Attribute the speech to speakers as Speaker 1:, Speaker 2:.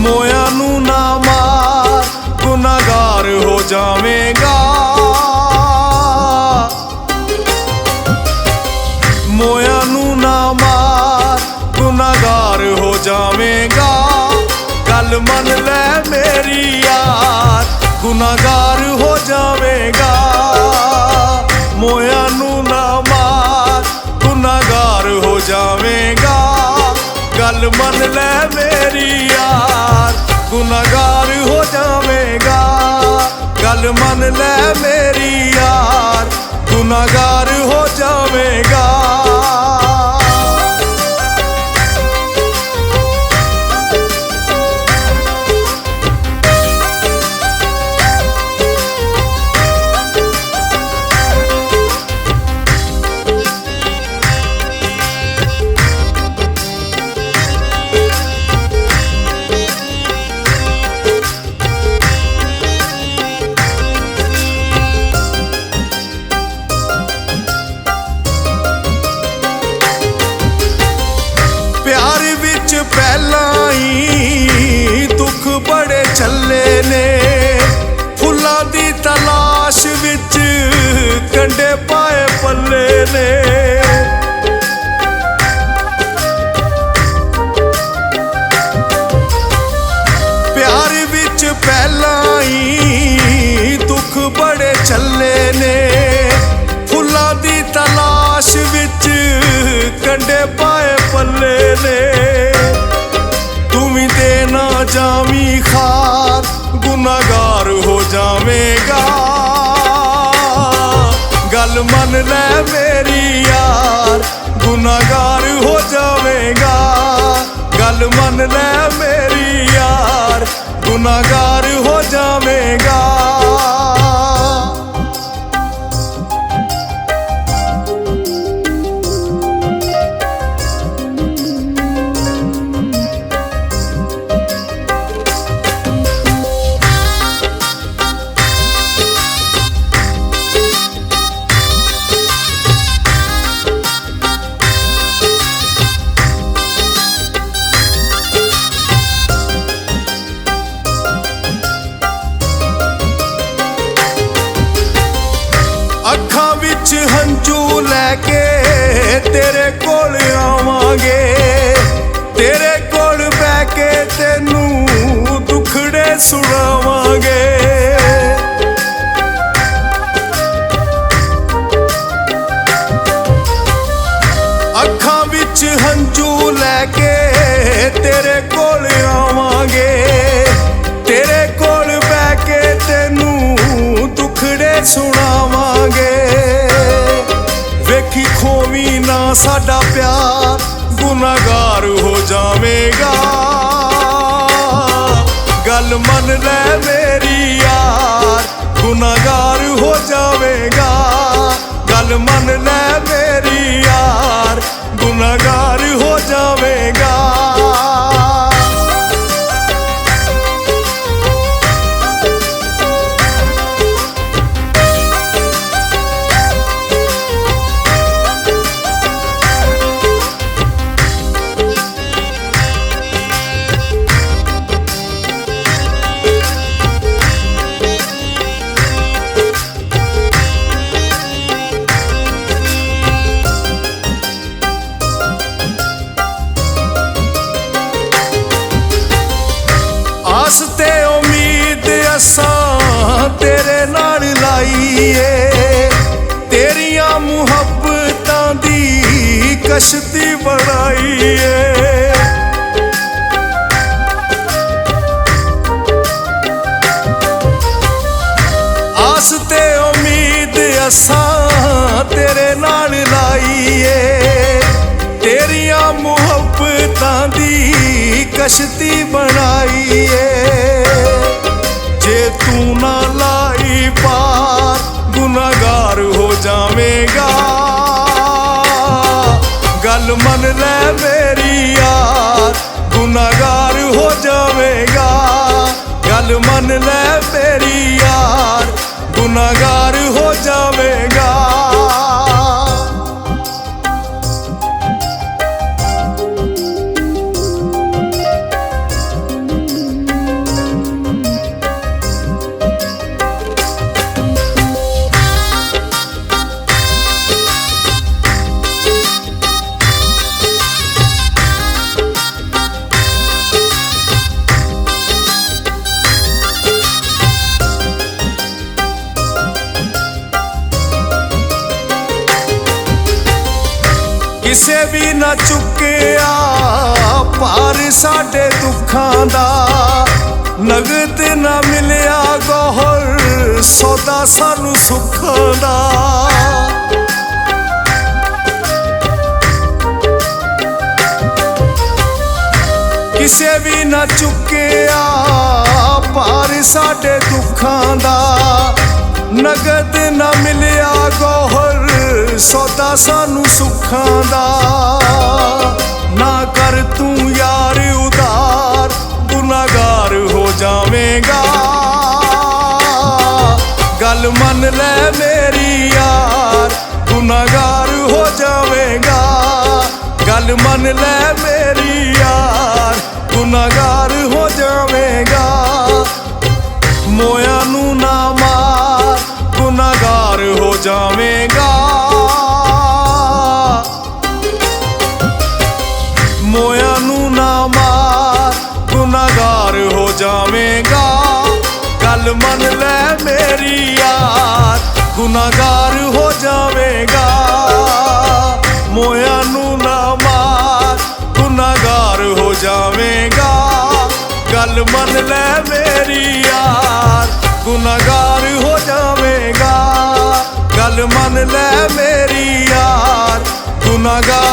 Speaker 1: मोया नू ना मार गुनाहगार हो जावेगा। मोया नू ना मार गुनाहगार हो जावेगा। गल मन ले मेरी यार गुनाहगार हो जावेगा। मोया नू ना मार गुनाहगार हो जावेगा। गल मन ले मेरी यार गुनाहगार हो जावेगा। गल मन ले मेरी यार गुनाहगार हो जावेगा। प्यार विच पहलां ही दुख बड़े चले ने। फुल्लां दी तलाश विच कंडे पाए पल्ले ने। प्यार विच पहलां ही दुख बड़े चले ने। फुल्लां दी तलाश विच कंडे पाए पल्ले ने। तू भी देना जामी खार गुनाहगार हो जावेगा। गल मन ले मेरी यार गुनाहगार हो जावेगा। गल मन ले मेरी यार गुनाहगार हो जावेगा। अखां विच हंझू लैके तेरे कोल आवांगे। तेरे कोल बैठ के तेनू दुखड़े सुनावांगे। अखां विच हंझू लैके तेरे कोल आवांगे। तेरे कोल बैठ के तेनू दुखड़े सुनावांगे। वेखी खोवी ना साडा प्यार गुनाहगार हो जावेगा। गल मन ले मेरी यार गुनाहगार हो जावेगा। गल मन ले मेरी यार गुनाहगार हो जावेगा। आस ते उम्मीद असां तेरे नाल लाईए। तेरियां मुहब्बतां दी कश्ती बनाईए। आस ते उम्मीद असां तेरे नाल लाईए। तेरियां मुहब्बतां दी कश्ती बनाईए। जे तू ना लाई पार गुनाहगार हो जावेगा। गल मन ले मेरी यार गुनाहगार हो जावेगा। गल मन ले मेरी यार गुनाहगार हो जावेगा। ਕਿਸੇ ਵੀ ਨਾ ਚੁੱਕਿਆ ਭਾਰ ਸਾਡੇ ਦੁੱਖਾਂ ਦਾ। ਨਗਦ ਨਾ ਮਿਲਿਆ ਗੌਹਰ ਸੌਦਾ ਸਾਨੂੰ ਸੁੱਖਾਂ ਦਾ। ਕਿਸੇ ਵੀ ਨਾ ਚੁੱਕਿਆ ਭਾਰ ਸਾਡੇ ਦੁੱਖਾਂ ਦਾ। ਨਗਦ ਨਾ ਮਿਲਿਆ ਗੌਹਰ ਸੌਦਾ ਸਾਨੂੰ ਸੁੱਖਾਂ ਦਾ। ਨਾ ਕਰ ਤੂੰ ਯਾਰ ਉਦਾਰ ਗੁਨਾਹਗਾਰ ਹੋ ਜਾਵੇਂਗਾ। ਗੱਲ ਮੰਨ ਲੈ ਮੇਰੀ ਯਾਰ ਗੁਨਾਹਗਾਰ ਹੋ ਜਾਵੇਂਗਾ। ਗੱਲ ਮੰਨ ਲੈ ਮੇਰੀ ਯਾਰ ਗੁਨਾਹਗਾਰ ਹੋ ਜਾਵੇਂਗਾ। ਮੋਇਆਂ ਨੂੰ ਨਾ ਮਾਰ ਗੁਨਾਹਗਾਰ ਹੋ ਜਾਵੇਂਗਾ। ਮੋਇਆਂ ਨੂੰ ਨਾ ਮਾਰ ਗੁਨਾਹਗਾਰ ਹੋ ਜਾਵੇਂਗਾ। ਗੱਲ ਮੰਨ ਲੈ ਮੇਰੀ ਯਾਰ ਗੁਨਾਹਗਾਰ ਹੋ ਜਾਵੇਂਗਾ। ਮੋਇਆਂ ਨੂੰ ਨਾ ਮਾਰ ਗੁਨਾਹਗਾਰ ਹੋ ਜਾਵੇਂਗਾ। ਗੱਲ ਮੰਨ ਲੈ ਮੇਰੀ ਯਾਰ ਗੁਨਾਹਗਾਰ ਹੋ ਜਾਵੇਂਗਾ। ਗੱਲ ਮੰਨ ਲੈ ਮੇਰੀ ਯਾਰ ਗੁਨਾਹਗਾਰ